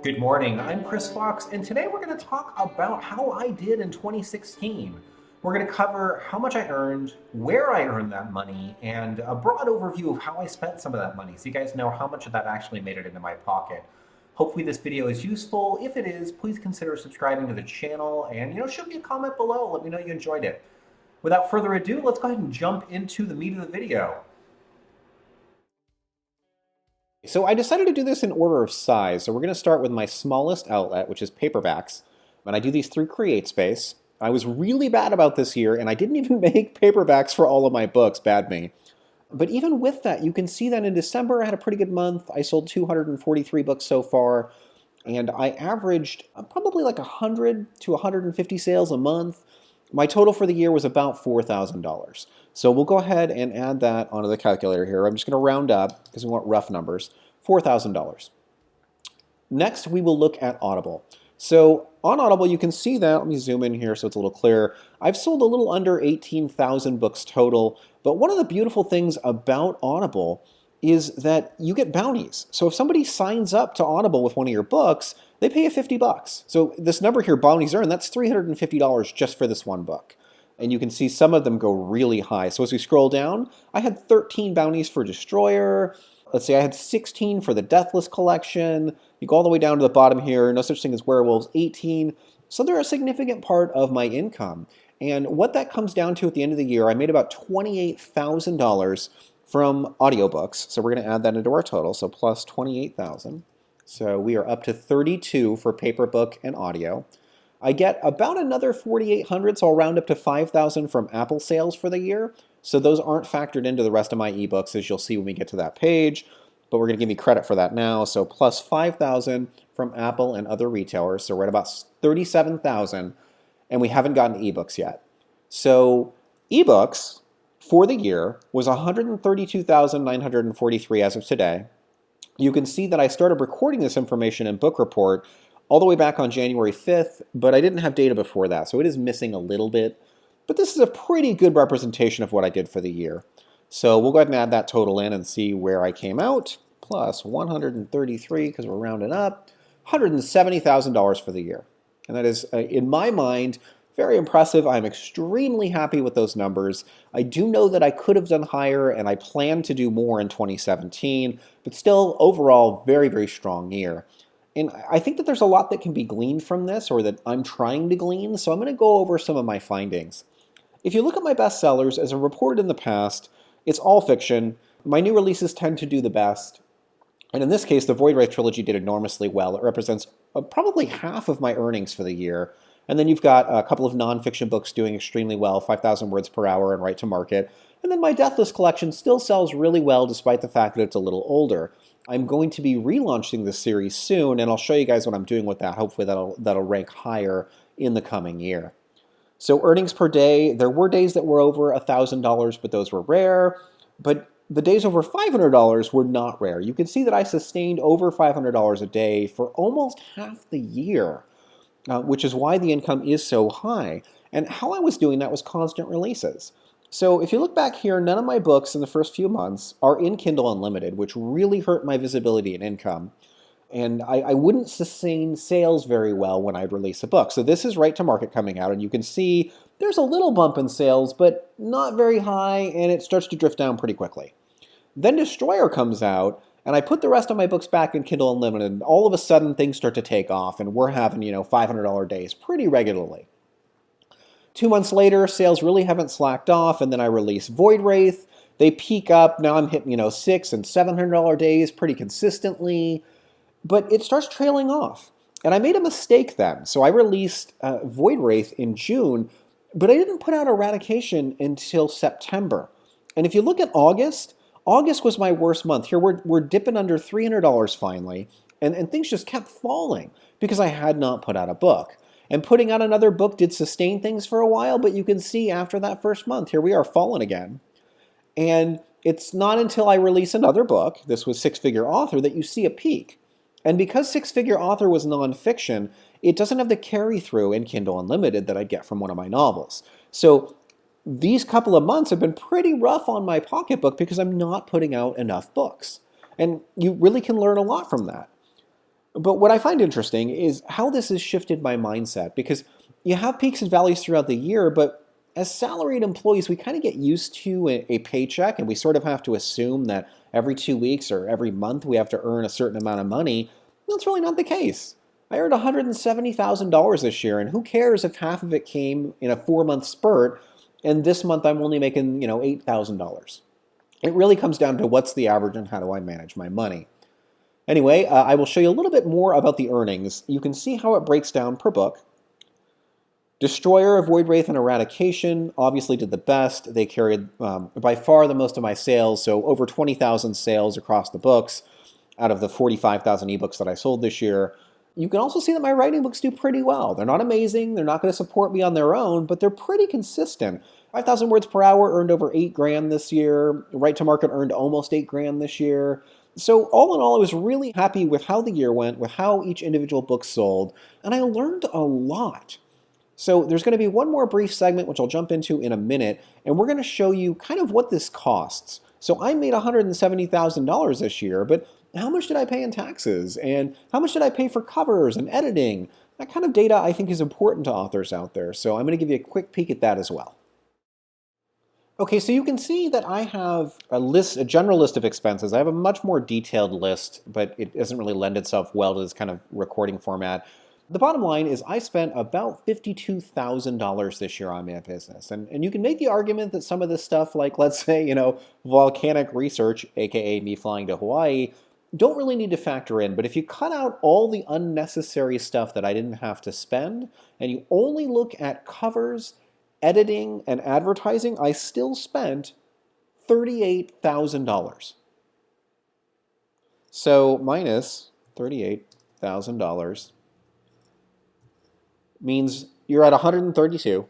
Good morning. I'm Chris Fox, and today we're going to talk about how I did in 2016. We're going to cover how much I earned, where I earned that money, and a broad overview of how I spent some of that money so you guys know how much of that actually made it into my pocket. Hopefully this video is useful. If it is, please consider subscribing to the channel and shoot me a comment below. Let me know you enjoyed it. Without further ado, let's go ahead and jump into the meat of the video. So I decided to do this in order of size. So we're going to start with my smallest outlet, which is paperbacks. And I do these through CreateSpace. I was really bad about this year, and I didn't even make paperbacks for all of my books. Bad me. But even with that, you can see that in December I had a pretty good month. I sold 243 books so far, and I averaged probably like 100 to 150 sales a month. My total for the year was about $4,000. So we'll go ahead and add that onto the calculator here. I'm just going to round up because we want rough numbers. $4,000. Next, we will look at Audible. So on Audible, you can see that. Let me zoom in here so it's a little clearer. I've sold a little under 18,000 books total. But one of the beautiful things about Audible is that you get bounties. So if somebody signs up to Audible with one of your books, they pay you 50 bucks. So this number here, bounties earned, that's $350 just for this one book. And you can see some of them go really high. So as we scroll down, I had 13 bounties for Destroyer. Let's say I had 16 for the Deathless collection. You go all the way down to the bottom here, No Such Thing as Werewolves, 18. So they're a significant part of my income. And what that comes down to at the end of the year, I made about $28,000 from audiobooks. So we're going to add that into our total. So plus 28,000. So we are up to 32 for paper, book, and audio. I get about another 4,800, so I'll round up to 5,000 from Apple sales for the year. So those aren't factored into the rest of my ebooks, as you'll see when we get to that page. But we're going to give me credit for that now. So plus 5,000 from Apple and other retailers. So we're at about 37,000, and we haven't gotten to ebooks yet. So ebooks for the year was 132,943 as of today. You can see that I started recording this information in Book Report all the way back on January 5th, but I didn't have data before that, so it is missing a little bit. But this is a pretty good representation of what I did for the year. So we'll go ahead and add that total in and see where I came out. Plus 133, because we're rounding up, $170,000 for the year. And that is, in my mind, very impressive. I'm extremely happy with those numbers. I do know that I could have done higher, and I plan to do more in 2017, but still, overall, very, very strong year. And I think that there's a lot that can be gleaned from this, or that I'm trying to glean, so I'm going to go over some of my findings. If you look at my bestsellers, as I reported in the past, it's all fiction. My new releases tend to do the best. And in this case, the Void Wraith trilogy did enormously well. It represents probably half of my earnings for the year. And then you've got a couple of nonfiction books doing extremely well, 5,000 words per hour and right to market. And then my Deathless collection still sells really well despite the fact that it's a little older. I'm going to be relaunching this series soon, and I'll show you guys what I'm doing with that. Hopefully that'll rank higher in the coming year. So earnings per day, there were days that were over $1,000, but those were rare. But the days over $500 were not rare. You can see that I sustained over $500 a day for almost half the year, which is why the income is so high. And how I was doing that was constant releases. So if you look back here, none of my books in the first few months are in Kindle Unlimited, which really hurt my visibility and income. And I wouldn't sustain sales very well when I'd release a book. So this is right to market coming out, and you can see there's a little bump in sales, but not very high, and it starts to drift down pretty quickly. Then Destroyer comes out, and I put the rest of my books back in Kindle Unlimited, and all of a sudden things start to take off, and we're having, $500 days pretty regularly. 2 months later, sales really haven't slacked off, and then I release Void Wraith. They peak up. Now I'm hitting, $600 and $700 days pretty consistently, but it starts trailing off. And I made a mistake then. So I released Void Wraith in June, but I didn't put out Eradication until September. And if you look at August, August was my worst month. Here we're dipping under $300 finally, and things just kept falling because I had not put out a book. And putting out another book did sustain things for a while, but you can see after that first month, here we are falling again. And it's not until I release another book, this was Six Figure Author, that you see a peak. And because Six Figure Author was nonfiction, it doesn't have the carry-through in Kindle Unlimited that I get from one of my novels. So these couple of months have been pretty rough on my pocketbook because I'm not putting out enough books. And you really can learn a lot from that. But what I find interesting is how this has shifted my mindset because you have peaks and valleys throughout the year, but as salaried employees, we kind of get used to a paycheck and we sort of have to assume that every 2 weeks or every month we have to earn a certain amount of money. That's really not the case. I earned $170,000 this year, and who cares if half of it came in a 4 month spurt, and this month I'm only making, $8,000. It really comes down to what's the average and how do I manage my money. Anyway, I will show you a little bit more about the earnings. You can see how it breaks down per book. Destroyer, Void Wraith, and Eradication obviously did the best. They carried by far the most of my sales, so over 20,000 sales across the books out of the 45,000 ebooks that I sold this year. You can also see that my writing books do pretty well. They're not amazing, they're not going to support me on their own, but they're pretty consistent. 5,000 words per hour earned over 8 grand this year. Right to Market earned almost 8 grand this year. So all in all, I was really happy with how the year went, with how each individual book sold, and I learned a lot. So there's going to be one more brief segment, which I'll jump into in a minute, and we're going to show you kind of what this costs. So I made $170,000 this year, but how much did I pay in taxes? And how much did I pay for covers and editing? That kind of data I think is important to authors out there, so I'm going to give you a quick peek at that as well. Okay, so you can see that I have a general list of expenses. I have a much more detailed list, but it doesn't really lend itself well to this kind of recording format. The bottom line is I spent about $52,000 this year on my business. And you can make the argument that some of this stuff, like let's say, volcanic research, aka me flying to Hawaii, don't really need to factor in. But if you cut out all the unnecessary stuff that I didn't have to spend, and you only look at covers, editing, and advertising, I still spent $38,000. So minus $38,000 means you're at 132.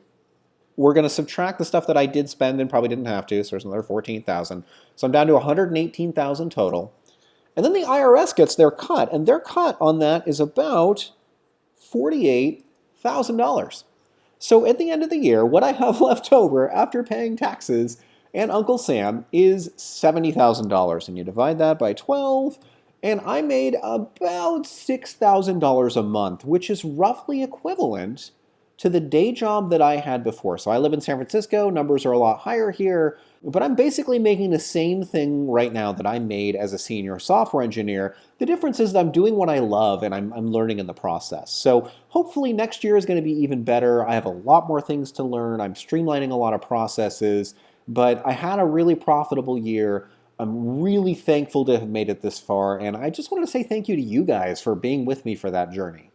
We're going to subtract the stuff that I did spend and probably didn't have to, so there's another 14,000. So I'm down to 118,000 total. And then the IRS gets their cut, and their cut on that is about $48,000. So at the end of the year, what I have left over after paying taxes and Uncle Sam is $70,000. And you divide that by 12, and I made about $6,000 a month, which is roughly equivalent to the day job that I had before. So I live in San Francisco, numbers are a lot higher here, but I'm basically making the same thing right now that I made as a senior software engineer. The difference is that I'm doing what I love and I'm learning in the process. So hopefully next year is going to be even better. I have a lot more things to learn. I'm streamlining a lot of processes, but I had a really profitable year. I'm really thankful to have made it this far, and I just wanted to say thank you to you guys for being with me for that journey.